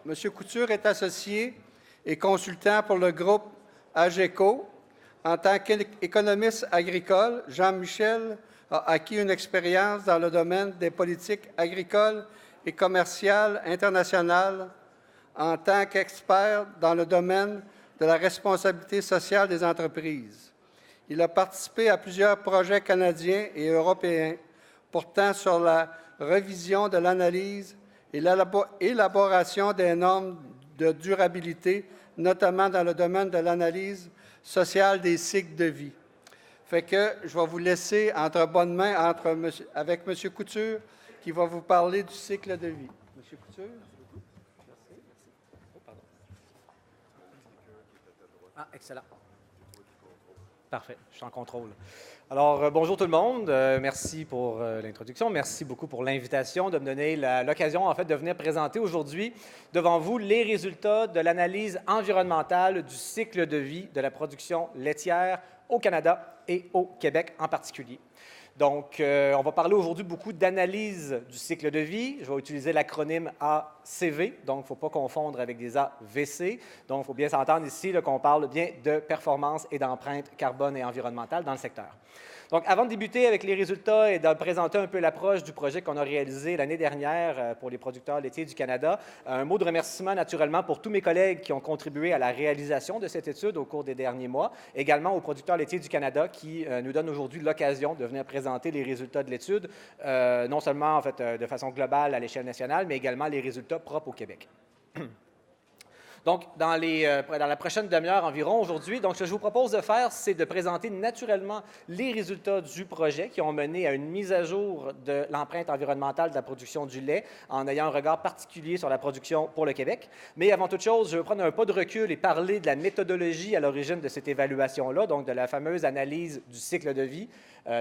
M. Couture est associé et consultant pour le groupe AGECO. En tant qu'économiste agricole, Jean-Michel a acquis une expérience dans le domaine des politiques agricoles et commerciales internationales en tant qu'expert dans le domaine de la responsabilité sociale des entreprises. Il a participé à plusieurs projets canadiens et européens portant sur la révision de l'analyse et l'élaboration des normes de durabilité, notamment dans le domaine de l'analyse sociale des cycles de vie. Fait que je vais vous laisser entre bonnes mains avec M. Couture, qui va vous parler du cycle de vie. M. Couture? Ah, excellent. Parfait, je suis en contrôle. Alors, bonjour tout le monde. Merci pour l'introduction. Merci beaucoup pour l'invitation de me donner l'occasion, en fait, de venir présenter aujourd'hui devant vous les résultats de l'analyse environnementale du cycle de vie de la production laitière au Canada et au Québec en particulier. Donc, on va parler aujourd'hui beaucoup d'analyse du cycle de vie. Je vais utiliser l'acronyme ACV, donc il ne faut pas confondre avec des AVC. Donc, il faut bien s'entendre ici qu'on parle bien de performance et d'empreinte carbone et environnementale dans le secteur. Donc, avant de débuter avec les résultats et de présenter un peu l'approche du projet qu'on a réalisé l'année dernière pour les producteurs laitiers du Canada, un mot de remerciement naturellement pour tous mes collègues qui ont contribué à la réalisation de cette étude au cours des derniers mois, également aux producteurs laitiers du Canada qui nous donnent aujourd'hui l'occasion de venir présenter les résultats de l'étude, non seulement en fait de façon globale à l'échelle nationale, mais également les résultats propres au Québec. Donc, dans la prochaine demi-heure environ aujourd'hui, donc ce que je vous propose de faire, c'est de présenter naturellement les résultats du projet qui ont mené à une mise à jour de l'empreinte environnementale de la production du lait en ayant un regard particulier sur la production pour le Québec. Mais avant toute chose, je vais prendre un pas de recul et parler de la méthodologie à l'origine de cette évaluation-là, donc de la fameuse analyse du cycle de vie,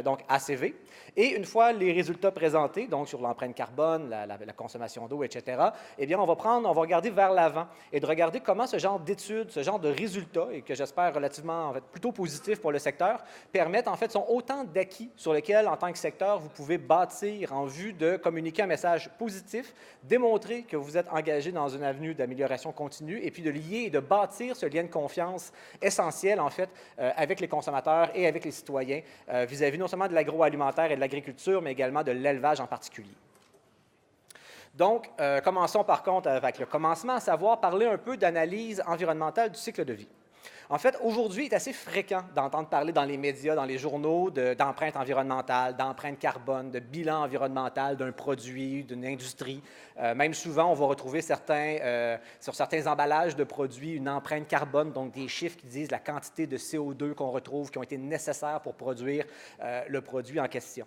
donc ACV. Et une fois les résultats présentés, donc sur l'empreinte carbone, la consommation d'eau, etc., eh bien, on va regarder vers l'avant et de regarder comment ce genre d'études, ce genre de résultats, et que j'espère relativement, en fait, plutôt positifs pour le secteur, permettent, en fait, sont autant d'acquis sur lesquels, en tant que secteur, vous pouvez bâtir en vue de communiquer un message positif, démontrer que vous êtes engagé dans une avenue d'amélioration continue, et puis de lier et de bâtir ce lien de confiance essentiel, en fait, avec les consommateurs et avec les citoyens, vis-à-vis non seulement de l'agroalimentaire et de l'agriculture, mais également de l'élevage en particulier. Donc, commençons par contre avec le commencement, à savoir parler un peu d'analyse environnementale du cycle de vie. En fait, aujourd'hui, il est assez fréquent d'entendre parler dans les médias, dans les journaux, d'empreinte environnementale, d'empreinte carbone, de bilan environnemental d'un produit, d'une industrie. Même souvent, on va retrouver sur certains emballages de produits une empreinte carbone, donc des chiffres qui disent la quantité de CO2 qu'on retrouve, qui ont été nécessaires pour produire le produit en question.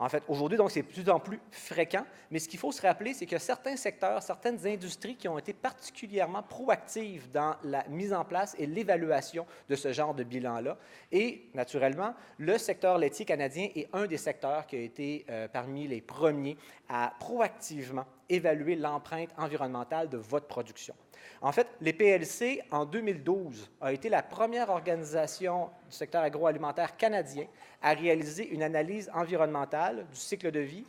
En fait, aujourd'hui, donc, c'est de plus en plus fréquent, mais ce qu'il faut se rappeler, c'est que certains secteurs, certaines industries qui ont été particulièrement proactives dans la mise en place et l'évaluation de ce genre de bilan-là. Et, naturellement, le secteur laitier canadien est un des secteurs qui a été parmi les premiers à proactivement évaluer l'empreinte environnementale de votre production. En fait, les PLC, en 2012, a été la première organisation du secteur agroalimentaire canadien à réaliser une analyse environnementale du cycle de vie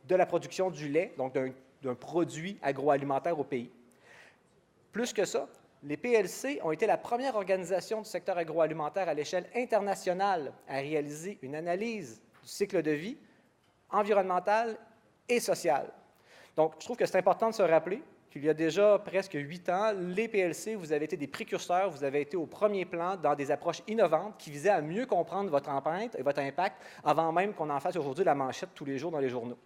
de la production du lait, donc d'un produit agroalimentaire au pays. Plus que ça, les PLC ont été la première organisation du secteur agroalimentaire à l'échelle internationale à réaliser une analyse du cycle de vie environnementale et sociale. Donc, je trouve que c'est important de se rappeler qu'il y a déjà presque 8 ans, les PLC, vous avez été des précurseurs, vous avez été au premier plan dans des approches innovantes qui visaient à mieux comprendre votre empreinte et votre impact avant même qu'on en fasse aujourd'hui la manchette tous les jours dans les journaux.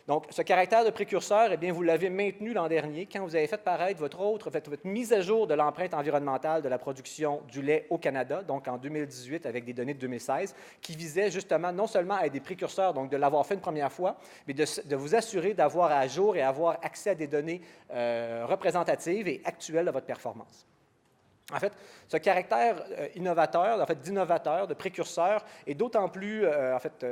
Donc, ce caractère de précurseur, eh bien, vous l'avez maintenu l'an dernier quand vous avez fait paraître votre mise à jour de l'empreinte environnementale de la production du lait au Canada, donc en 2018 avec des données de 2016, qui visait justement non seulement à être des précurseurs, donc de l'avoir fait une première fois, mais de vous assurer d'avoir à jour et avoir accès à des données représentatives et actuelles de votre performance. En fait, ce caractère innovateur, en fait, d'innovateur, de précurseur, est d'autant plus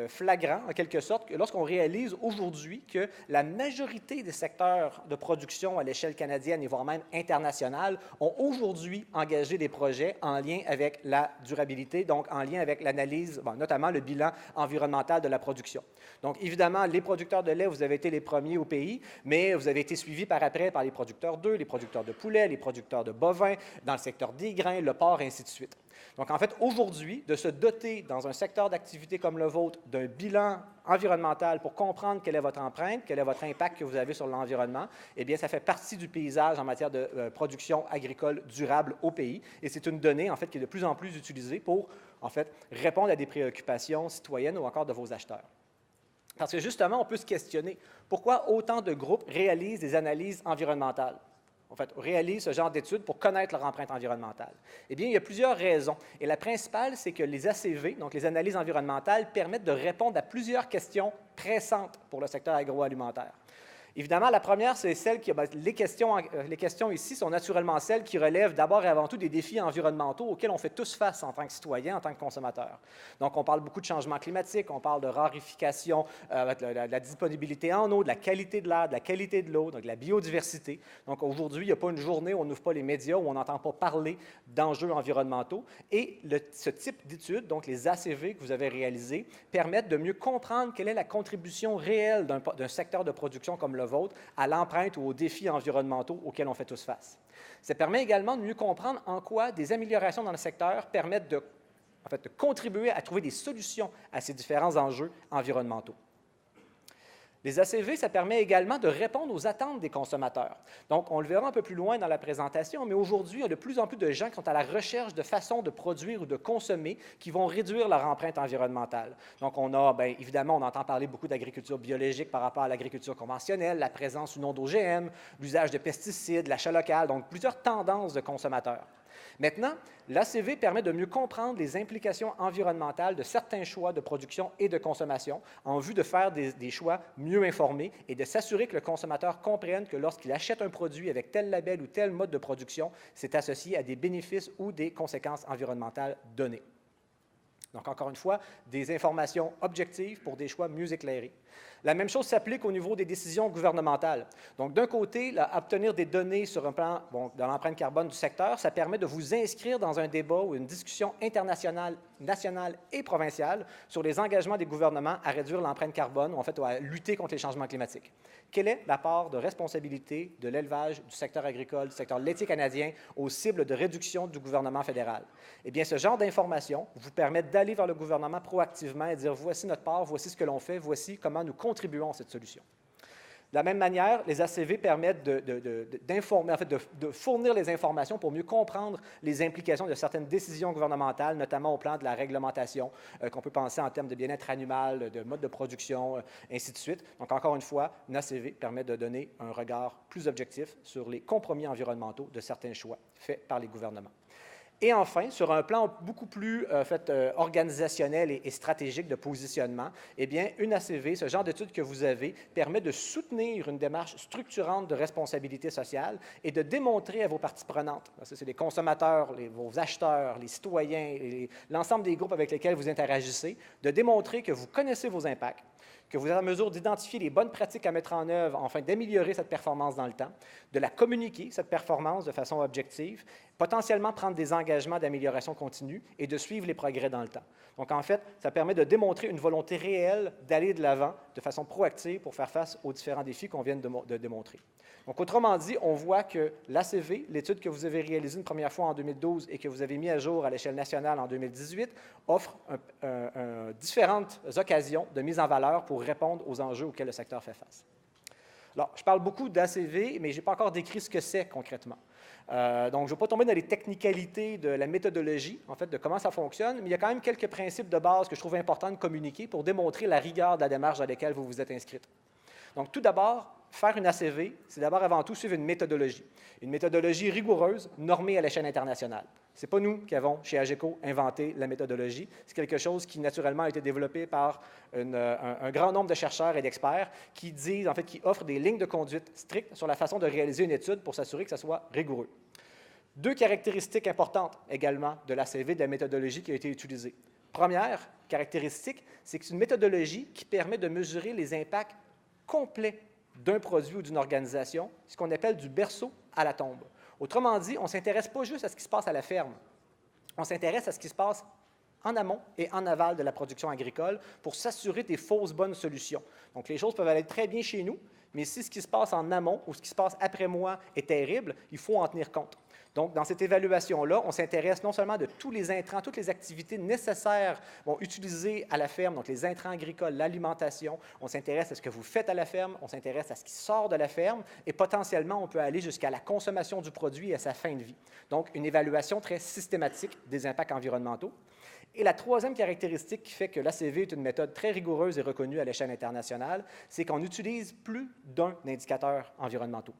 flagrant, en quelque sorte, que lorsqu'on réalise aujourd'hui que la majorité des secteurs de production à l'échelle canadienne et voire même internationale ont aujourd'hui engagé des projets en lien avec la durabilité, donc en lien avec l'analyse, notamment le bilan environnemental de la production. Donc, évidemment, les producteurs de lait, vous avez été les premiers au pays, mais vous avez été suivis par après par les producteurs d'œufs, les producteurs de poulet, les producteurs de bovins, dans le secteur des grains, le porc, et ainsi de suite. Donc, en fait, aujourd'hui, de se doter dans un secteur d'activité comme le vôtre d'un bilan environnemental pour comprendre quelle est votre empreinte, quel est votre impact que vous avez sur l'environnement, eh bien, ça fait partie du paysage en matière de production agricole durable au pays. Et c'est une donnée, en fait, qui est de plus en plus utilisée pour, en fait, répondre à des préoccupations citoyennes ou encore de vos acheteurs. Parce que, justement, on peut se questionner pourquoi autant de groupes réalisent des analyses environnementales. En fait, réalisent ce genre d'études pour connaître leur empreinte environnementale. Eh bien, il y a plusieurs raisons. Et la principale, c'est que les ACV, donc les analyses environnementales, permettent de répondre à plusieurs questions pressantes pour le secteur agroalimentaire. Évidemment, la première, c'est celle qui... les questions ici sont naturellement celles qui relèvent d'abord et avant tout des défis environnementaux auxquels on fait tous face en tant que citoyens, en tant que consommateurs. Donc, on parle beaucoup de changement climatique, on parle de raréfication, de la disponibilité en eau, de la qualité de l'air, de la qualité de l'eau, donc de la biodiversité. Donc, aujourd'hui, il n'y a pas une journée où on n'ouvre pas les médias, où on n'entend pas parler d'enjeux environnementaux. Et ce type d'études, donc les ACV que vous avez réalisées, permettent de mieux comprendre quelle est la contribution réelle d'un secteur de production comme le vôtre à l'empreinte ou aux défis environnementaux auxquels on fait tous face. Ça permet également de mieux comprendre en quoi des améliorations dans le secteur permettent de contribuer à trouver des solutions à ces différents enjeux environnementaux. Les ACV, ça permet également de répondre aux attentes des consommateurs. Donc, on le verra un peu plus loin dans la présentation, mais aujourd'hui, il y a de plus en plus de gens qui sont à la recherche de façons de produire ou de consommer qui vont réduire leur empreinte environnementale. Donc, on a, bien évidemment, on entend parler beaucoup d'agriculture biologique par rapport à l'agriculture conventionnelle, la présence ou non d'OGM, l'usage de pesticides, l'achat local, donc plusieurs tendances de consommateurs. Maintenant, l'ACV permet de mieux comprendre les implications environnementales de certains choix de production et de consommation en vue de faire des choix mieux informés et de s'assurer que le consommateur comprenne que lorsqu'il achète un produit avec tel label ou tel mode de production, c'est associé à des bénéfices ou des conséquences environnementales données. Donc, encore une fois, des informations objectives pour des choix mieux éclairés. La même chose s'applique au niveau des décisions gouvernementales. Donc, d'un côté, obtenir des données sur un plan de l'empreinte carbone du secteur, ça permet de vous inscrire dans un débat ou une discussion internationale, nationale et provinciale sur les engagements des gouvernements à réduire l'empreinte carbone ou en fait à lutter contre les changements climatiques. Quelle est la part de responsabilité de l'élevage, du secteur agricole, du secteur laitier canadien aux cibles de réduction du gouvernement fédéral? Eh bien, ce genre d'informations vous permet d'aller vers le gouvernement proactivement et dire voici notre part, voici ce que l'on fait, voici comment nous contribuons à cette solution. De la même manière, les ACV permettent d'informer, en fait, de fournir les informations pour mieux comprendre les implications de certaines décisions gouvernementales, notamment au plan de la réglementation, qu'on peut penser en termes de bien-être animal, de mode de production, ainsi de suite. Donc, encore une fois, une ACV permet de donner un regard plus objectif sur les compromis environnementaux de certains choix faits par les gouvernements. Et enfin, sur un plan beaucoup plus organisationnel et stratégique de positionnement, eh bien, une ACV, ce genre d'étude que vous avez, permet de soutenir une démarche structurante de responsabilité sociale et de démontrer à vos parties prenantes, c'est les consommateurs, vos acheteurs, les citoyens, l'ensemble des groupes avec lesquels vous interagissez, de démontrer que vous connaissez vos impacts, que vous êtes en mesure d'identifier les bonnes pratiques à mettre en œuvre afin d'améliorer cette performance dans le temps, de la communiquer, cette performance, de façon objective, potentiellement prendre des engagements d'amélioration continue et de suivre les progrès dans le temps. Donc, en fait, ça permet de démontrer une volonté réelle d'aller de l'avant de façon proactive pour faire face aux différents défis qu'on vient de démontrer. Donc, autrement dit, on voit que l'ACV, l'étude que vous avez réalisée une première fois en 2012 et que vous avez mis à jour à l'échelle nationale en 2018, offre différentes occasions de mise en valeur pour répondre aux enjeux auxquels le secteur fait face. Alors, je parle beaucoup d'ACV, mais je n'ai pas encore décrit ce que c'est concrètement. Donc, je ne vais pas tomber dans les technicalités de la méthodologie, en fait, de comment ça fonctionne, mais il y a quand même quelques principes de base que je trouve important de communiquer pour démontrer la rigueur de la démarche dans laquelle vous vous êtes inscrite. Donc, tout d'abord, faire une ACV, c'est d'abord avant tout suivre une méthodologie rigoureuse, normée à l'échelle internationale. Ce n'est pas nous qui avons, chez AGECO, inventé la méthodologie. C'est quelque chose qui, naturellement, a été développé par un grand nombre de chercheurs et d'experts qui disent, en fait, qui offrent des lignes de conduite strictes sur la façon de réaliser une étude pour s'assurer que ça soit rigoureux. Deux caractéristiques importantes également de l'ACV, de la méthodologie qui a été utilisée. Première caractéristique, c'est que c'est une méthodologie qui permet de mesurer les impacts complets d'un produit ou d'une organisation, ce qu'on appelle du berceau à la tombe. Autrement dit, on ne s'intéresse pas juste à ce qui se passe à la ferme, on s'intéresse à ce qui se passe en amont et en aval de la production agricole pour s'assurer des fausses bonnes solutions. Donc, les choses peuvent aller très bien chez nous, mais si ce qui se passe en amont ou ce qui se passe après moi est terrible, il faut en tenir compte. Donc, dans cette évaluation-là, on s'intéresse non seulement de tous les intrants, toutes les activités nécessaires utilisées à la ferme, donc les intrants agricoles, l'alimentation, on s'intéresse à ce que vous faites à la ferme, on s'intéresse à ce qui sort de la ferme et potentiellement, on peut aller jusqu'à la consommation du produit et à sa fin de vie. Donc, une évaluation très systématique des impacts environnementaux. Et la troisième caractéristique qui fait que l'ACV est une méthode très rigoureuse et reconnue à l'échelle internationale, c'est qu'on utilise plus d'un indicateur environnemental.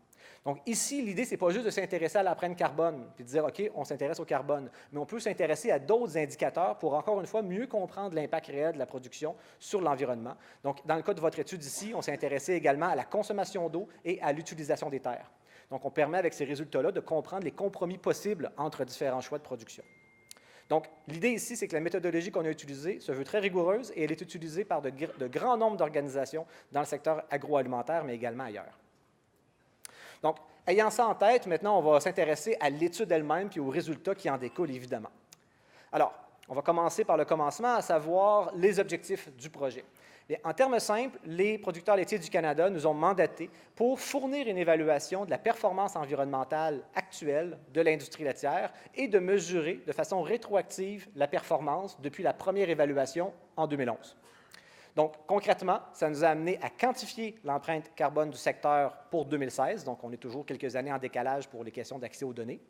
Donc ici, l'idée, ce n'est pas juste de s'intéresser à l'empreinte carbone puis de dire, OK, on s'intéresse au carbone, mais on peut s'intéresser à d'autres indicateurs pour, encore une fois, mieux comprendre l'impact réel de la production sur l'environnement. Donc, dans le cas de votre étude ici, on s'est intéressé également à la consommation d'eau et à l'utilisation des terres. Donc, on permet avec ces résultats-là de comprendre les compromis possibles entre différents choix de production. Donc, l'idée ici, c'est que la méthodologie qu'on a utilisée se veut très rigoureuse et elle est utilisée par de grands nombres d'organisations dans le secteur agroalimentaire, mais également ailleurs. Donc, ayant ça en tête, maintenant, on va s'intéresser à l'étude elle-même puis aux résultats qui en découlent, évidemment. Alors, on va commencer par le commencement, à savoir les objectifs du projet. Bien, en termes simples, les producteurs laitiers du Canada nous ont mandatés pour fournir une évaluation de la performance environnementale actuelle de l'industrie laitière et de mesurer de façon rétroactive la performance depuis la première évaluation en 2011. Donc, concrètement, ça nous a amené à quantifier l'empreinte carbone du secteur pour 2016, donc on est toujours quelques années en décalage pour les questions d'accès aux données,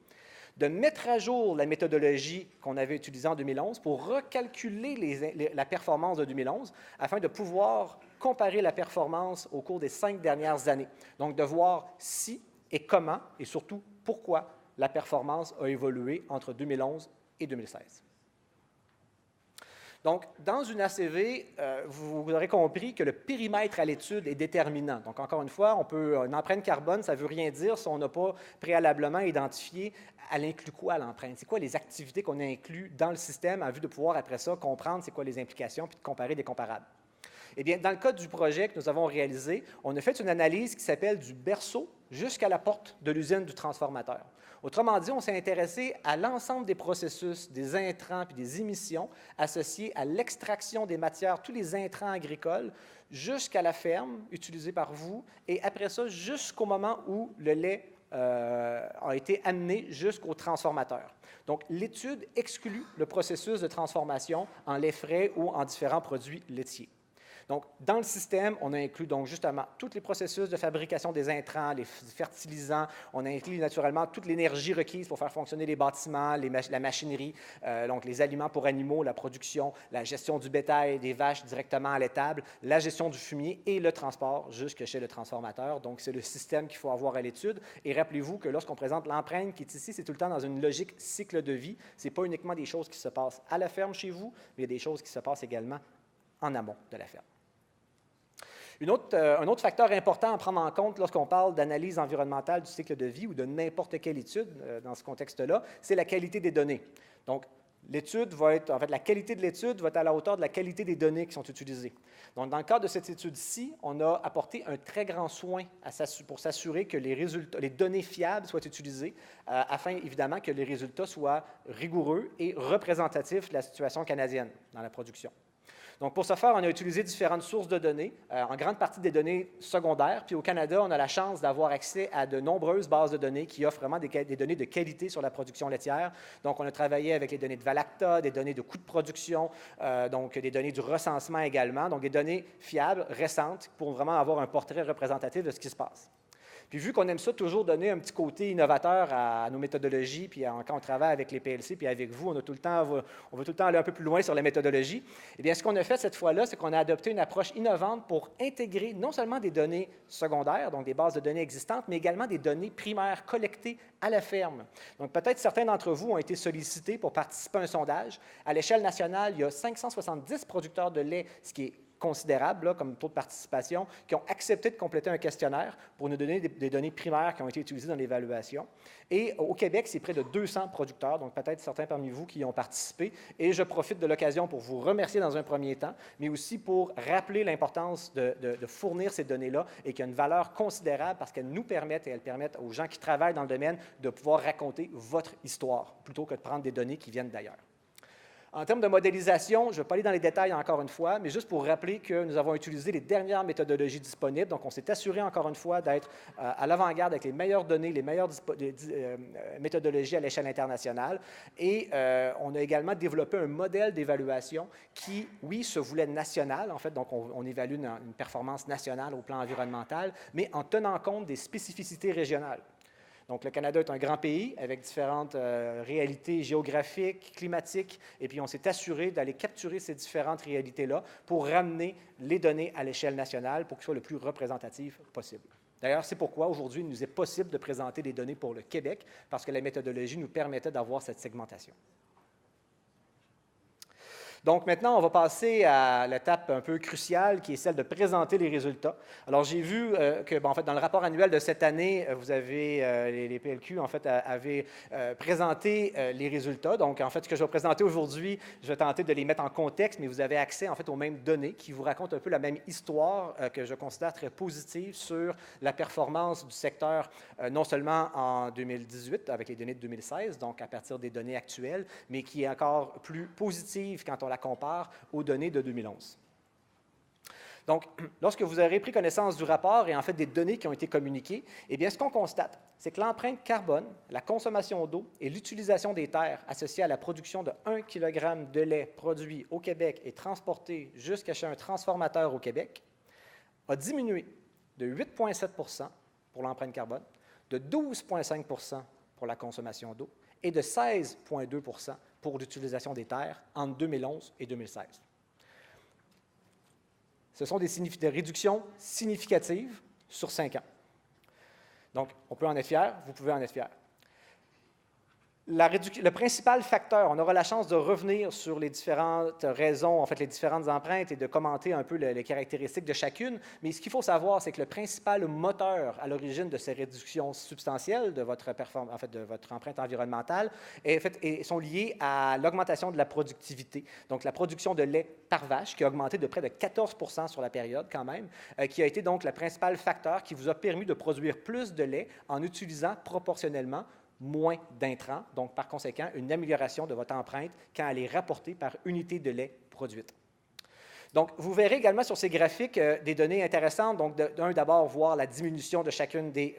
de mettre à jour la méthodologie qu'on avait utilisée en 2011 pour recalculer la performance de 2011 afin de pouvoir comparer la performance au cours des 5 dernières années. Donc, de voir si et comment et surtout pourquoi la performance a évolué entre 2011 et 2016. Donc, dans une ACV, vous aurez compris que le périmètre à l'étude est déterminant. Donc, encore une fois, une empreinte carbone, ça ne veut rien dire si on n'a pas préalablement identifié elle inclut quoi l'empreinte? C'est quoi les activités qu'on a incluses dans le système en vue de pouvoir, après ça, comprendre c'est quoi les implications puis de comparer des comparables? Eh bien, dans le cas du projet que nous avons réalisé, on a fait une analyse qui s'appelle du berceau jusqu'à la porte de l'usine du transformateur. Autrement dit, on s'est intéressé à l'ensemble des processus, des intrants et des émissions associés à l'extraction des matières, tous les intrants agricoles, jusqu'à la ferme utilisée par vous, et après ça, jusqu'au moment où le lait a été amené jusqu'au transformateur. Donc, l'étude exclut le processus de transformation en lait frais ou en différents produits laitiers. Donc, dans le système, on a inclus donc justement tous les processus de fabrication des intrants, les fertilisants, on a inclus naturellement toute l'énergie requise pour faire fonctionner les bâtiments, la machinerie, donc les aliments pour animaux, la production, la gestion du bétail, des vaches directement à l'étable, la gestion du fumier et le transport jusque chez le transformateur. Donc, c'est le système qu'il faut avoir à l'étude. Et rappelez-vous que lorsqu'on présente l'empreinte qui est ici, c'est tout le temps dans une logique cycle de vie. Ce n'est pas uniquement des choses qui se passent à la ferme chez vous, mais il y a des choses qui se passent également en amont de la ferme. Un autre facteur important à prendre en compte lorsqu'on parle d'analyse environnementale du cycle de vie ou de n'importe quelle étude dans ce contexte-là, c'est la qualité des données. Donc, la qualité de l'étude va être à la hauteur de la qualité des données qui sont utilisées. Donc, dans le cadre de cette étude-ci, on a apporté un très grand soin pour s'assurer que les données fiables soient utilisées afin, évidemment, que les résultats soient rigoureux et représentatifs de la situation canadienne dans la production. Donc, pour ce faire, on a utilisé différentes sources de données, en grande partie des données secondaires. Puis au Canada, on a la chance d'avoir accès à de nombreuses bases de données qui offrent vraiment des données de qualité sur la production laitière. Donc, on a travaillé avec les données de Valacta, des données de coûts de production, donc des données du recensement également, donc des données fiables, récentes, pour vraiment avoir un portrait représentatif de ce qui se passe. Puis vu qu'on aime ça toujours donner un petit côté innovateur à nos méthodologies, puis quand on travaille avec les PLC, puis avec vous, on veut tout le temps aller un peu plus loin sur la méthodologie. Eh bien, ce qu'on a fait cette fois-là, c'est qu'on a adopté une approche innovante pour intégrer non seulement des données secondaires, donc des bases de données existantes, mais également des données primaires collectées à la ferme. Donc, peut-être certains d'entre vous ont été sollicités pour participer à un sondage. À l'échelle nationale, il y a 570 producteurs de lait, ce qui est considérables, là, comme taux de participation, qui ont accepté de compléter un questionnaire pour nous donner des données primaires qui ont été utilisées dans l'évaluation. Et au Québec, c'est près de 200 producteurs, donc peut-être certains parmi vous qui y ont participé. Et je profite de l'occasion pour vous remercier dans un premier temps, mais aussi pour rappeler l'importance de fournir ces données-là et qu'il y a une valeur considérable parce qu'elles nous permettent et elles permettent aux gens qui travaillent dans le domaine de pouvoir raconter votre histoire plutôt que de prendre des données qui viennent d'ailleurs. En termes de modélisation, je ne vais pas aller dans les détails encore une fois, mais juste pour rappeler que nous avons utilisé les dernières méthodologies disponibles. Donc, on s'est assuré encore une fois d'être à l'avant-garde avec les meilleures données, les meilleures méthodologies à l'échelle internationale. Et on a également développé un modèle d'évaluation qui, oui, se voulait national, en fait. Donc, on évalue une performance nationale au plan environnemental, mais en tenant compte des spécificités régionales. Donc, le Canada est un grand pays avec différentes réalités géographiques, climatiques, et puis on s'est assuré d'aller capturer ces différentes réalités-là pour ramener les données à l'échelle nationale pour qu'elles soient le plus représentatives possible. D'ailleurs, c'est pourquoi aujourd'hui, il nous est possible de présenter des données pour le Québec, parce que la méthodologie nous permettait d'avoir cette segmentation. Donc, maintenant, on va passer à l'étape un peu cruciale, qui est celle de présenter les résultats. Alors, j'ai vu que, en fait, dans le rapport annuel de cette année, vous avez, les PLQ, en fait, avaient présenté les résultats. Donc, en fait, ce que je vais présenter aujourd'hui, je vais tenter de les mettre en contexte, mais vous avez accès, en fait, aux mêmes données qui vous racontent un peu la même histoire que je considère très positive sur la performance du secteur, non seulement en 2018, avec les données de 2016, donc à partir des données actuelles, mais qui est encore plus positive quand on la compare aux données de 2011. Donc, lorsque vous aurez pris connaissance du rapport et en fait des données qui ont été communiquées, eh bien, ce qu'on constate, c'est que l'empreinte carbone, la consommation d'eau et l'utilisation des terres associées à la production de 1 kg de lait produit au Québec et transporté jusqu'à chez un transformateur au Québec a diminué de 8,7 pour l'empreinte carbone, de 12,5 pour la consommation d'eau et de 16,2 pour l'utilisation des terres entre 2011 et 2016. Ce sont des réductions significatives sur 5 ans. Donc, on peut en être fier, vous pouvez en être fier. Le principal facteur, on aura la chance de revenir sur les différentes raisons, en fait, les différentes empreintes et de commenter un peu les caractéristiques de chacune, mais ce qu'il faut savoir, c'est que le principal moteur à l'origine de ces réductions substantielles de votre empreinte environnementale sont liés à l'augmentation de la productivité. Donc, la production de lait par vache qui a augmenté de près de 14 sur la période quand même, qui a été donc le principal facteur qui vous a permis de produire plus de lait en utilisant proportionnellement moins d'intrants, donc par conséquent, une amélioration de votre empreinte quand elle est rapportée par unité de lait produite. Donc, vous verrez également sur ces graphiques des données intéressantes. Donc, d'abord, voir la diminution de chacune de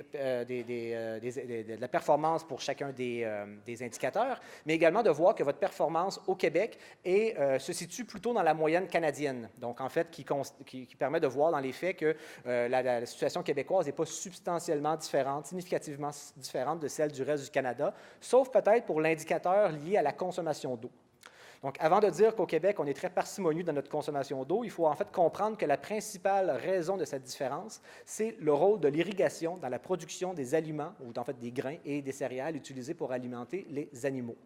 la performance pour chacun des indicateurs, mais également de voir que votre performance au Québec se situe plutôt dans la moyenne canadienne. Donc, en fait, qui permet de voir dans les faits que la situation québécoise n'est pas substantiellement différente, significativement différente de celle du reste du Canada, sauf peut-être pour l'indicateur lié à la consommation d'eau. Donc, avant de dire qu'au Québec, on est très parcimonieux dans notre consommation d'eau, il faut en fait comprendre que la principale raison de cette différence, c'est le rôle de l'irrigation dans la production des aliments, ou en fait des grains et des céréales utilisés pour alimenter les animaux.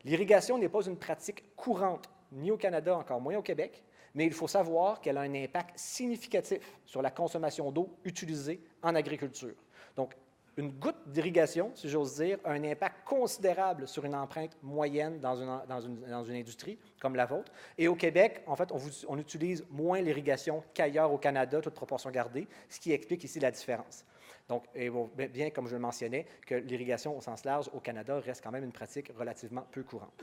L'irrigation n'est pas une pratique courante, ni au Canada, encore moins au Québec, mais il faut savoir qu'elle a un impact significatif sur la consommation d'eau utilisée en agriculture. Donc, une goutte d'irrigation, si j'ose dire, a un impact considérable sur une empreinte moyenne dans une industrie comme la vôtre. Et au Québec, en fait, on utilise moins l'irrigation qu'ailleurs au Canada, toute proportion gardée, ce qui explique ici la différence. Donc, bien comme je le mentionnais, que l'irrigation au sens large au Canada reste quand même une pratique relativement peu courante.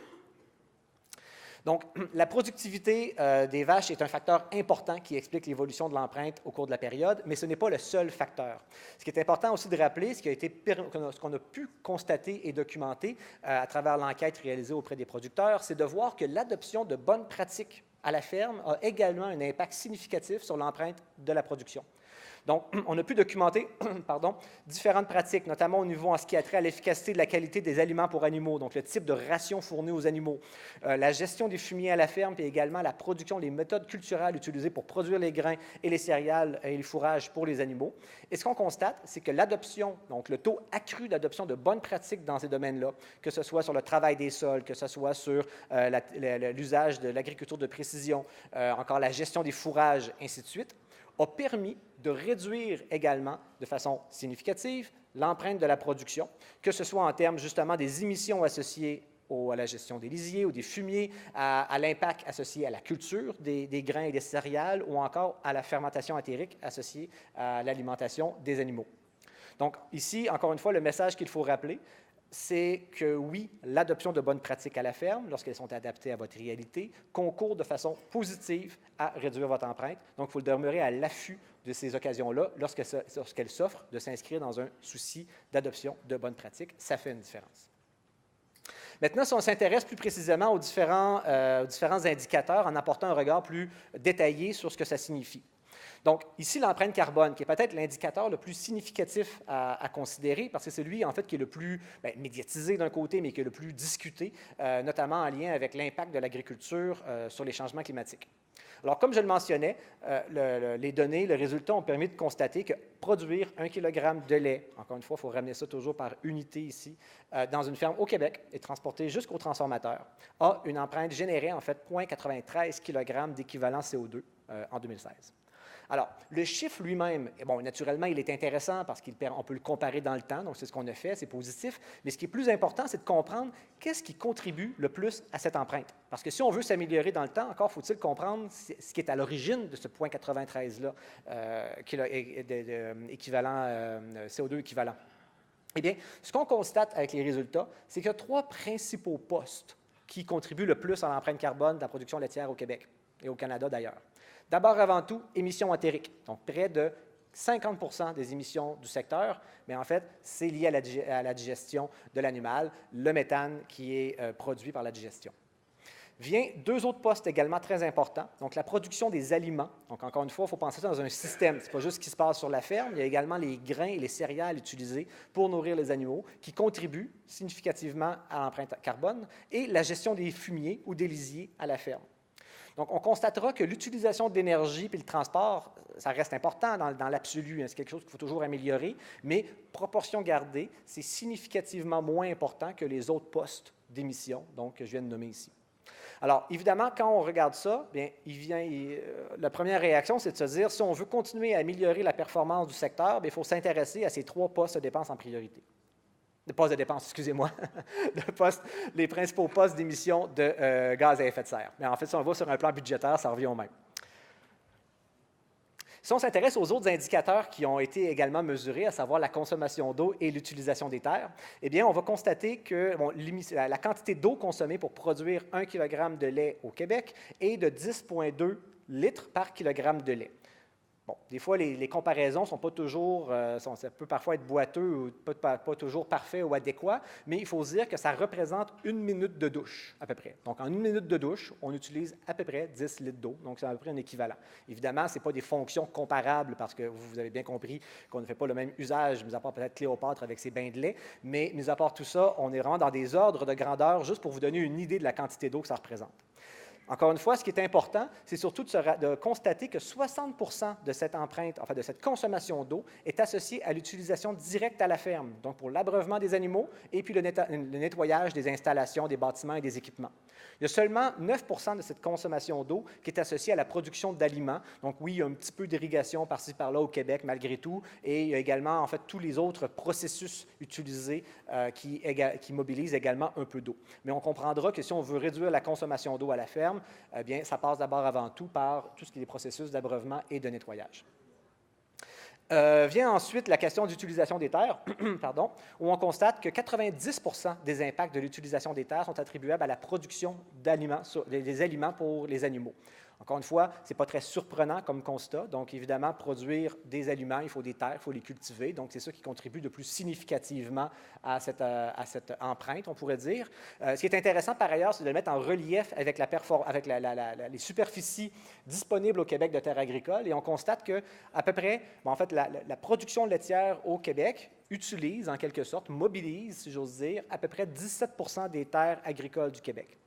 Donc, la productivité des vaches est un facteur important qui explique l'évolution de l'empreinte au cours de la période, mais ce n'est pas le seul facteur. Ce qui est important aussi de rappeler, ce qu'on a pu constater et documenter à travers l'enquête réalisée auprès des producteurs, c'est de voir que l'adoption de bonnes pratiques à la ferme a également un impact significatif sur l'empreinte de la production. Donc, on a pu documenter pardon, différentes pratiques, notamment au niveau en ce qui a trait à l'efficacité de la qualité des aliments pour animaux, donc le type de ration fournie aux animaux, la gestion des fumiers à la ferme, puis également la production des méthodes culturelles utilisées pour produire les grains et les céréales et les fourrages pour les animaux. Et ce qu'on constate, c'est que l'adoption, donc le taux accru d'adoption de bonnes pratiques dans ces domaines-là, que ce soit sur le travail des sols, que ce soit sur l'usage de l'agriculture de précision, encore la gestion des fourrages, ainsi de suite, a permis de réduire également de façon significative l'empreinte de la production, que ce soit en termes justement des émissions associées à la gestion des lisiers ou des fumiers, à l'impact associé à la culture des grains et des céréales ou encore à la fermentation entérique associée à l'alimentation des animaux. Donc ici, encore une fois, le message qu'il faut rappeler, c'est que oui, l'adoption de bonnes pratiques à la ferme, lorsqu'elles sont adaptées à votre réalité, concourt de façon positive à réduire votre empreinte. Donc, il faut demeurer à l'affût de ces occasions-là lorsqu'elles s'offrent de s'inscrire dans un souci d'adoption de bonnes pratiques. Ça fait une différence. Maintenant, si on s'intéresse plus précisément aux différents indicateurs en apportant un regard plus détaillé sur ce que ça signifie. Donc, ici, l'empreinte carbone, qui est peut-être l'indicateur le plus significatif à considérer, parce que c'est lui, en fait, qui est le plus médiatisé d'un côté, mais qui est le plus discuté, notamment en lien avec l'impact de l'agriculture sur les changements climatiques. Alors, comme je le mentionnais, les données, les résultats ont permis de constater que produire 1 kg de lait, encore une fois, il faut ramener ça toujours par unité ici, dans une ferme au Québec et transporté jusqu'au transformateur, a une empreinte générée, en fait, 0,93 kg d'équivalent CO2 en 2016. Alors, le chiffre lui-même, bon, naturellement, il est intéressant parce qu'on peut le comparer dans le temps, donc c'est ce qu'on a fait, c'est positif, mais ce qui est plus important, c'est de comprendre qu'est-ce qui contribue le plus à cette empreinte. Parce que si on veut s'améliorer dans le temps, encore faut-il comprendre ce qui est à l'origine de ce 0,93-là, équivalent, CO2 équivalent. Eh bien, ce qu'on constate avec les résultats, c'est qu'il y a 3 principaux postes qui contribuent le plus à l'empreinte carbone de la production laitière au Québec et au Canada d'ailleurs. D'abord, avant tout, émissions entériques, donc près de 50 des émissions du secteur, mais en fait, c'est lié à la digestion de l'animal, le méthane qui est produit par la digestion. Vient 2 autres postes également très importants, donc la production des aliments. Donc, encore une fois, il faut penser ça dans un système. Ce n'est pas juste ce qui se passe sur la ferme, il y a également les grains et les céréales utilisés pour nourrir les animaux qui contribuent significativement à l'empreinte carbone et la gestion des fumiers ou des lisiers à la ferme. Donc, on constatera que l'utilisation d'énergie puis le transport, ça reste important dans l'absolu, hein, c'est quelque chose qu'il faut toujours améliorer, mais proportion gardée, c'est significativement moins important que les autres postes d'émissions, donc que je viens de nommer ici. Alors, évidemment, quand on regarde ça, bien, la première réaction, c'est de se dire, si on veut continuer à améliorer la performance du secteur, bien, il faut s'intéresser à ces 3 postes de dépenses en priorité. De postes de dépenses, excusez-moi, les principaux postes d'émissions de gaz à effet de serre. Mais en fait, si on va sur un plan budgétaire, ça revient au même. Si on s'intéresse aux autres indicateurs qui ont été également mesurés, à savoir la consommation d'eau et l'utilisation des terres, eh bien, on va constater que la quantité d'eau consommée pour produire 1 kg de lait au Québec est de 10,2 litres par kilogramme de lait. Bon, des fois, les comparaisons ne sont pas toujours, ça peut parfois être boiteux ou pas toujours parfait ou adéquat, mais il faut se dire que ça représente 1 minute de douche, à peu près. Donc, en 1 minute de douche, on utilise à peu près 10 litres d'eau, donc c'est à peu près un équivalent. Évidemment, ce n'est pas des fonctions comparables parce que vous avez bien compris qu'on ne fait pas le même usage, mis à part peut-être Cléopâtre avec ses bains de lait, mais mis à part tout ça, on est vraiment dans des ordres de grandeur juste pour vous donner une idée de la quantité d'eau que ça représente. Encore une fois, ce qui est important, c'est surtout de constater que 60 de cette empreinte, enfin de cette consommation d'eau, est associée à l'utilisation directe à la ferme, donc pour l'abreuvement des animaux et puis le nettoyage des installations, des bâtiments et des équipements. Il y a seulement 9 de cette consommation d'eau qui est associée à la production d'aliments. Donc oui, il y a un petit peu d'irrigation par-ci par-là au Québec malgré tout, et il y a également en fait tous les autres processus utilisés qui mobilisent également un peu d'eau. Mais on comprendra que si on veut réduire la consommation d'eau à la ferme, eh bien, ça passe d'abord avant tout par tout ce qui est les processus d'abreuvement et de nettoyage. Vient ensuite la question d'utilisation des terres, pardon, où on constate que 90 des impacts de l'utilisation des terres sont attribuables à la production d'aliments, des aliments pour les animaux. Encore une fois, ce n'est pas très surprenant comme constat. Donc, évidemment, produire des aliments, il faut des terres, il faut les cultiver. Donc, c'est ça qui contribue de plus significativement à cette empreinte, on pourrait dire. Ce qui est intéressant, par ailleurs, c'est de le mettre en relief avec, les superficies disponibles au Québec de terres agricoles. Et on constate qu'à peu près, en fait, la production laitière au Québec utilise, en quelque sorte, mobilise, si j'ose dire, à peu près 17 des terres agricoles du Québec.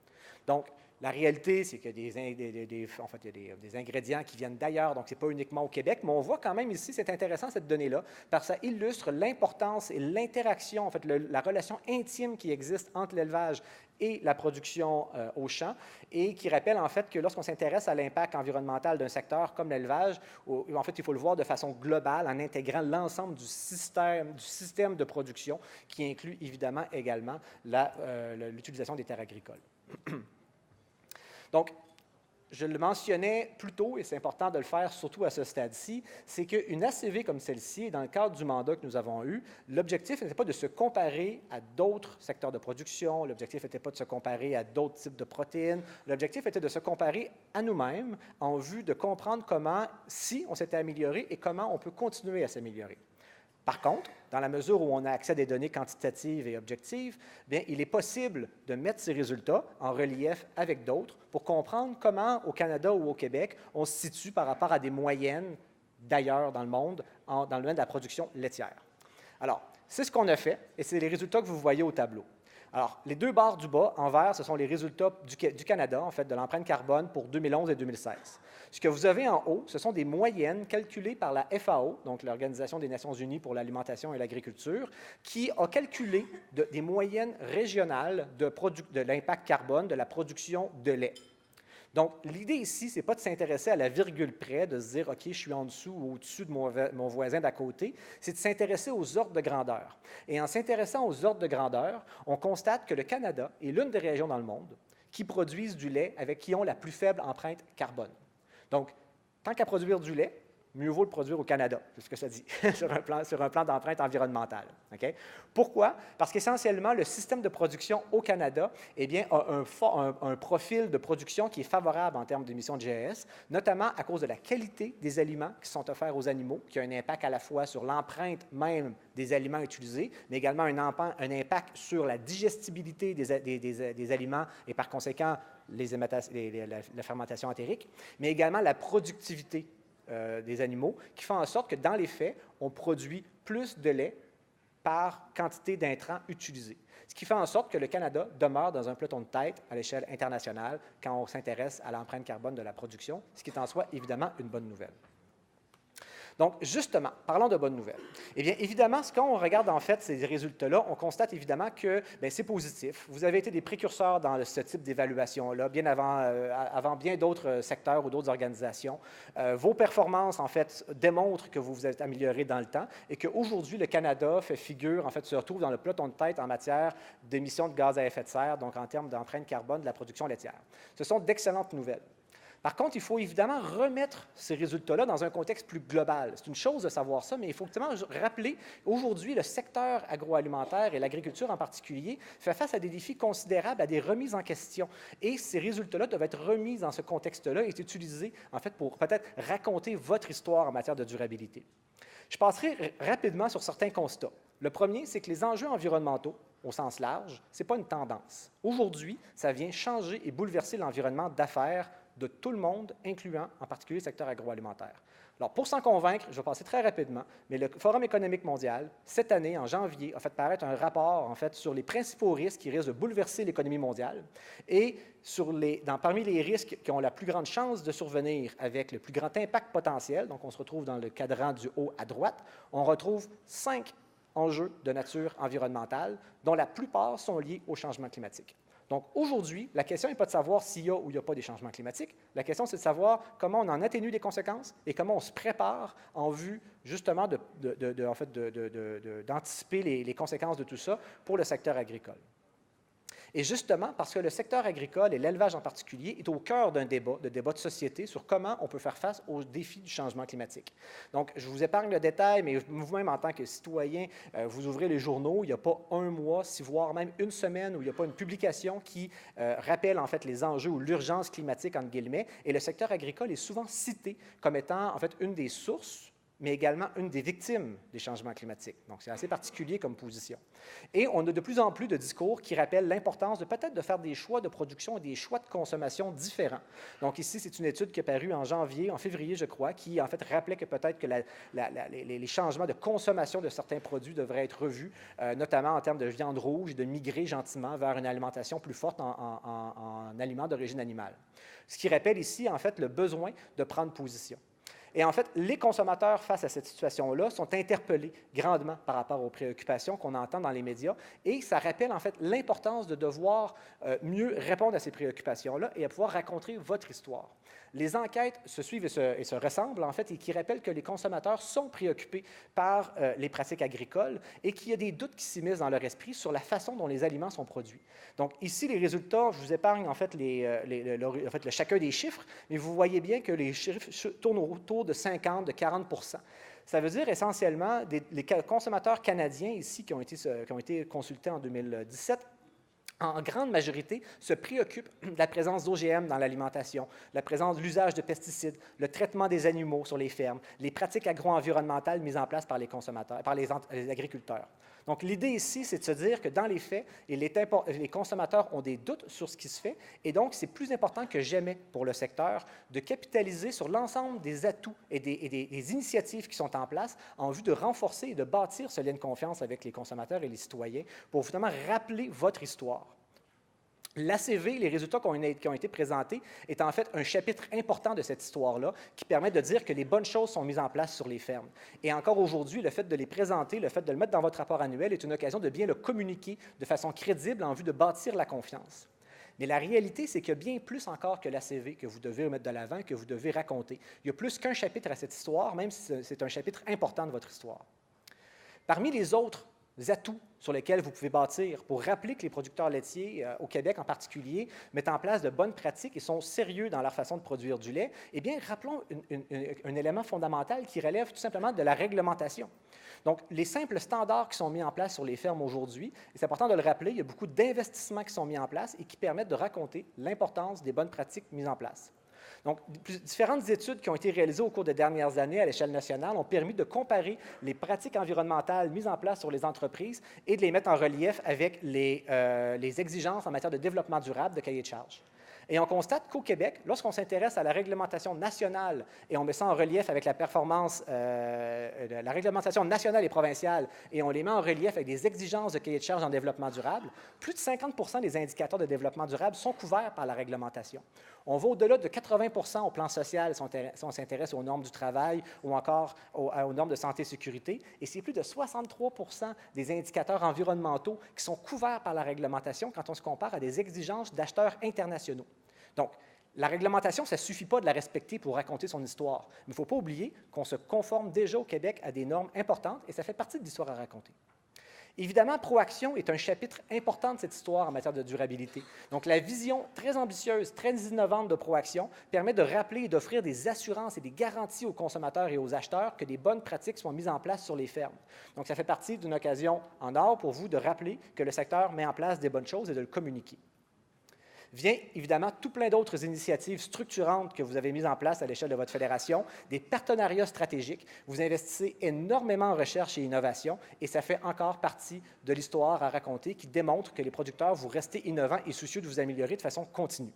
Donc, la réalité, c'est qu'il y a des ingrédients qui viennent d'ailleurs, donc ce n'est pas uniquement au Québec, mais on voit quand même ici, c'est intéressant cette donnée-là, parce que ça illustre l'importance et l'interaction, en fait, la relation intime qui existe entre l'élevage et la production au champ, et qui rappelle en fait que lorsqu'on s'intéresse à l'impact environnemental d'un secteur comme l'élevage, en fait, il faut le voir de façon globale en intégrant l'ensemble du système de production, qui inclut évidemment également l'utilisation des terres agricoles. Donc, je le mentionnais plus tôt, et c'est important de le faire surtout à ce stade-ci, c'est qu'une ACV comme celle-ci, dans le cadre du mandat que nous avons eu, l'objectif n'était pas de se comparer à d'autres secteurs de production, l'objectif n'était pas de se comparer à d'autres types de protéines, l'objectif était de se comparer à nous-mêmes en vue de comprendre comment, si on s'était amélioré et comment on peut continuer à s'améliorer. Par contre, dans la mesure où on a accès à des données quantitatives et objectives, bien, il est possible de mettre ces résultats en relief avec d'autres pour comprendre comment, au Canada ou au Québec, on se situe par rapport à des moyennes d'ailleurs dans le monde, dans le domaine de la production laitière. Alors, c'est ce qu'on a fait, et c'est les résultats que vous voyez au tableau. Alors, les deux barres du bas, en vert, ce sont les résultats du Canada, en fait, de l'empreinte carbone pour 2011 et 2016. Ce que vous avez en haut, ce sont des moyennes calculées par la FAO, donc l'Organisation des Nations Unies pour l'alimentation et l'agriculture, qui a calculé des moyennes régionales de l'impact carbone de la production de lait. Donc, l'idée ici, ce n'est pas de s'intéresser à la virgule près, de se dire, OK, je suis en dessous ou au-dessus de mon voisin d'à côté, c'est de s'intéresser aux ordres de grandeur. Et en s'intéressant aux ordres de grandeur, on constate que le Canada est l'une des régions dans le monde qui produisent du lait qui ont la plus faible empreinte carbone. Donc, tant qu'à produire du lait, mieux vaut le produire au Canada, c'est ce que ça dit, sur un plan d'empreinte environnementale. Okay? Pourquoi? Parce qu'essentiellement, le système de production au Canada eh bien, a un profil de production qui est favorable en termes d'émissions de GES, notamment à cause de la qualité des aliments qui sont offerts aux animaux, qui a un impact à la fois sur l'empreinte même des aliments utilisés, mais également un impact sur la digestibilité des aliments et par conséquent la fermentation entérique, mais également la productivité des animaux, qui font en sorte que, dans les faits, on produit plus de lait par quantité d'intrants utilisés. Ce qui fait en sorte que le Canada demeure dans un peloton de tête à l'échelle internationale quand on s'intéresse à l'empreinte carbone de la production, ce qui est en soi, évidemment, une bonne nouvelle. Donc, justement, parlons de bonnes nouvelles. Eh bien, évidemment, quand on regarde en fait ces résultats-là, on constate évidemment que c'est positif. Vous avez été des précurseurs dans ce type d'évaluation-là, bien avant bien d'autres secteurs ou d'autres organisations. Vos performances, en fait, démontrent que vous vous êtes amélioré dans le temps et qu'aujourd'hui, le Canada fait figure, en fait, se retrouve dans le peloton de tête en matière d'émissions de gaz à effet de serre, donc en termes d'empreinte carbone de la production laitière. Ce sont d'excellentes nouvelles. Par contre, il faut évidemment remettre ces résultats-là dans un contexte plus global. C'est une chose de savoir ça, mais il faut évidemment rappeler qu'aujourd'hui, le secteur agroalimentaire et l'agriculture en particulier fait face à des défis considérables, à des remises en question. Et ces résultats-là doivent être remis dans ce contexte-là et utilisés, en fait, pour peut-être raconter votre histoire en matière de durabilité. Je passerai rapidement sur certains constats. Le premier, c'est que les enjeux environnementaux, au sens large, ce n'est pas une tendance. Aujourd'hui, ça vient changer et bouleverser l'environnement d'affaires de tout le monde, incluant en particulier le secteur agroalimentaire. Alors, pour s'en convaincre, je vais passer très rapidement, mais le Forum économique mondial, cette année, en janvier, a fait paraître un rapport en fait, sur les principaux risques qui risquent de bouleverser l'économie mondiale et parmi les risques qui ont la plus grande chance de survenir avec le plus grand impact potentiel, donc on se retrouve dans le cadran du haut à droite, on retrouve 5 enjeux de nature environnementale, dont la plupart sont liés au changement climatique. Donc, aujourd'hui, la question n'est pas de savoir s'il y a ou il n'y a pas des changements climatiques. La question, c'est de savoir comment on en atténue les conséquences et comment on se prépare en vue, justement, d'anticiper les conséquences de tout ça pour le secteur agricole. Et justement, parce que le secteur agricole et l'élevage en particulier est au cœur d'un débat, de société sur comment on peut faire face aux défis du changement climatique. Donc, je vous épargne le détail, mais vous-même, en tant que citoyen, vous ouvrez les journaux, il n'y a pas un mois, voire même une semaine, où il n'y a pas une publication qui rappelle en fait les enjeux ou l'urgence climatique, entre guillemets, et le secteur agricole est souvent cité comme étant en fait une des sources, mais également une des victimes des changements climatiques. Donc, c'est assez particulier comme position. Et on a de plus en plus de discours qui rappellent l'importance de peut-être de faire des choix de production et des choix de consommation différents. Donc, ici, c'est une étude qui est parue en février, je crois, qui, en fait, rappelait que peut-être que les changements de consommation de certains produits devraient être revus, notamment en termes de viande rouge, et de migrer gentiment vers une alimentation plus forte en aliments d'origine animale. Ce qui rappelle ici, en fait, le besoin de prendre position. Et en fait, les consommateurs, face à cette situation-là, sont interpellés grandement par rapport aux préoccupations qu'on entend dans les médias, et ça rappelle en fait l'importance de devoir mieux répondre à ces préoccupations-là et à pouvoir raconter votre histoire. Les enquêtes se suivent et se ressemblent, en fait, et qui rappellent que les consommateurs sont préoccupés par les pratiques agricoles et qu'il y a des doutes qui s'immiscent dans leur esprit sur la façon dont les aliments sont produits. Donc, ici, les résultats, je vous épargne, en fait, chacun des chiffres, mais vous voyez bien que les chiffres tournent autour de 50, de 40 %. Ça veut dire essentiellement les consommateurs canadiens ici qui ont été consultés en 2017, en grande majorité, se préoccupent de la présence d'OGM dans l'alimentation, la présence de l'usage de pesticides, le traitement des animaux sur les fermes, les pratiques agro-environnementales mises en place par les consommateurs, par les agriculteurs. Donc, l'idée ici, c'est de se dire que dans les faits, les consommateurs ont des doutes sur ce qui se fait, et donc c'est plus important que jamais pour le secteur de capitaliser sur l'ensemble des atouts et des initiatives qui sont en place en vue de renforcer et de bâtir ce lien de confiance avec les consommateurs et les citoyens pour finalement rappeler votre histoire. L'ACV, les résultats qui ont été présentés, est en fait un chapitre important de cette histoire-là qui permet de dire que les bonnes choses sont mises en place sur les fermes. Et encore aujourd'hui, le fait de les présenter, le fait de le mettre dans votre rapport annuel est une occasion de bien le communiquer de façon crédible en vue de bâtir la confiance. Mais la réalité, c'est qu'il y a bien plus encore que l'ACV que vous devez mettre de l'avant, que vous devez raconter. Il y a plus qu'un chapitre à cette histoire, même si c'est un chapitre important de votre histoire. Parmi les autres atouts sur lesquels vous pouvez bâtir pour rappeler que les producteurs laitiers, au Québec en particulier, mettent en place de bonnes pratiques et sont sérieux dans leur façon de produire du lait, eh bien, rappelons un élément fondamental qui relève tout simplement de la réglementation. Donc, les simples standards qui sont mis en place sur les fermes aujourd'hui, et c'est important de le rappeler, il y a beaucoup d'investissements qui sont mis en place et qui permettent de raconter l'importance des bonnes pratiques mises en place. Donc, différentes études qui ont été réalisées au cours des dernières années à l'échelle nationale ont permis de comparer les pratiques environnementales mises en place sur les entreprises et de les mettre en relief avec les exigences en matière de développement durable de cahier de charges. Et on constate qu'au Québec, lorsqu'on s'intéresse à la réglementation nationale et on met ça en relief avec la performance, la réglementation nationale et provinciale, et on les met en relief avec des exigences de cahier de charges en développement durable, plus de 50 % des indicateurs de développement durable sont couverts par la réglementation. On va au-delà de 80 % au plan social si on s'intéresse aux normes du travail ou encore aux normes de santé et sécurité, et c'est plus de 63 % des indicateurs environnementaux qui sont couverts par la réglementation quand on se compare à des exigences d'acheteurs internationaux. Donc, la réglementation, ça ne suffit pas de la respecter pour raconter son histoire. Mais il ne faut pas oublier qu'on se conforme déjà au Québec à des normes importantes et ça fait partie de l'histoire à raconter. Évidemment, Proaction est un chapitre important de cette histoire en matière de durabilité. Donc, la vision très ambitieuse, très innovante de Proaction permet de rappeler et d'offrir des assurances et des garanties aux consommateurs et aux acheteurs que des bonnes pratiques sont mises en place sur les fermes. Donc, ça fait partie d'une occasion en or pour vous de rappeler que le secteur met en place des bonnes choses et de le communiquer. Vient évidemment tout plein d'autres initiatives structurantes que vous avez mises en place à l'échelle de votre fédération, des partenariats stratégiques. Vous investissez énormément en recherche et innovation et ça fait encore partie de l'histoire à raconter qui démontre que les producteurs, vous restez innovants et soucieux de vous améliorer de façon continue.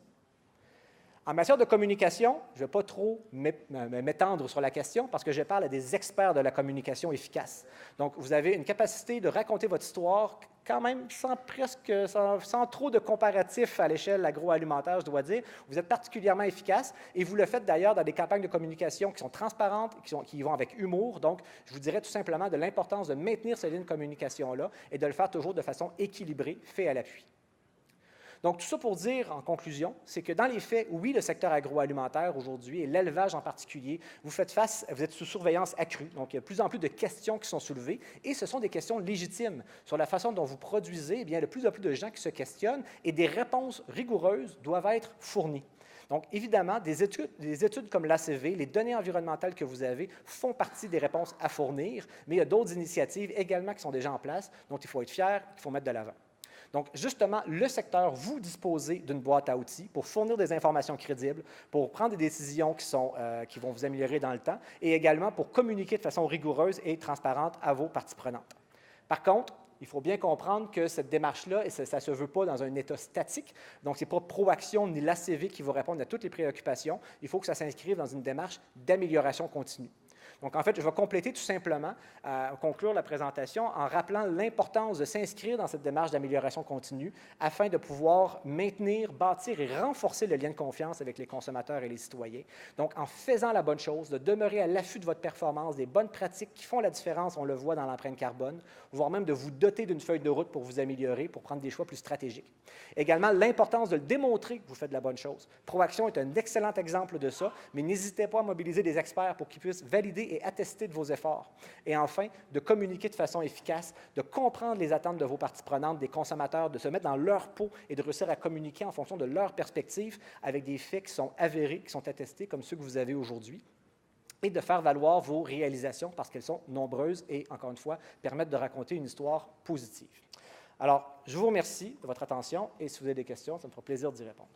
En matière de communication, je ne vais pas trop m'étendre sur la question parce que je parle à des experts de la communication efficace. Donc, vous avez une capacité de raconter votre histoire quand même sans trop de comparatifs à l'échelle agroalimentaire, je dois dire. Vous êtes particulièrement efficace et vous le faites d'ailleurs dans des campagnes de communication qui sont transparentes, qui vont avec humour. Donc, je vous dirais tout simplement de l'importance de maintenir cette ligne de communication-là et de le faire toujours de façon équilibrée, fait à l'appui. Donc, tout ça pour dire, en conclusion, c'est que dans les faits, oui, le secteur agroalimentaire aujourd'hui, et l'élevage en particulier, vous êtes sous surveillance accrue. Donc, il y a de plus en plus de questions qui sont soulevées, et ce sont des questions légitimes sur la façon dont vous produisez. Eh bien, il y a de plus en plus de gens qui se questionnent, et des réponses rigoureuses doivent être fournies. Donc, évidemment, des études comme l'ACV, les données environnementales que vous avez font partie des réponses à fournir, mais il y a d'autres initiatives également qui sont déjà en place, dont il faut être fier, qu'il faut mettre de l'avant. Donc, justement, le secteur, vous disposez d'une boîte à outils pour fournir des informations crédibles, pour prendre des décisions qui vont vous améliorer dans le temps et également pour communiquer de façon rigoureuse et transparente à vos parties prenantes. Par contre, il faut bien comprendre que cette démarche-là, ça ne se veut pas dans un état statique, donc ce n'est pas Proaction ni l'ACV qui va répondre à toutes les préoccupations, il faut que ça s'inscrive dans une démarche d'amélioration continue. Donc, en fait, je vais compléter tout simplement, conclure la présentation en rappelant l'importance de s'inscrire dans cette démarche d'amélioration continue afin de pouvoir maintenir, bâtir et renforcer le lien de confiance avec les consommateurs et les citoyens. Donc, en faisant la bonne chose, de demeurer à l'affût de votre performance, des bonnes pratiques qui font la différence, on le voit dans l'empreinte carbone, voire même de vous doter d'une feuille de route pour vous améliorer, pour prendre des choix plus stratégiques. Également, l'importance de le démontrer que vous faites de la bonne chose. Proaction est un excellent exemple de ça, mais n'hésitez pas à mobiliser des experts pour qu'ils puissent valider et attester de vos efforts. Et enfin, de communiquer de façon efficace, de comprendre les attentes de vos parties prenantes, des consommateurs, de se mettre dans leur peau et de réussir à communiquer en fonction de leur perspective avec des faits qui sont avérés, qui sont attestés, comme ceux que vous avez aujourd'hui, et de faire valoir vos réalisations parce qu'elles sont nombreuses et, encore une fois, permettent de raconter une histoire positive. Alors, je vous remercie de votre attention et si vous avez des questions, ça me fera plaisir d'y répondre.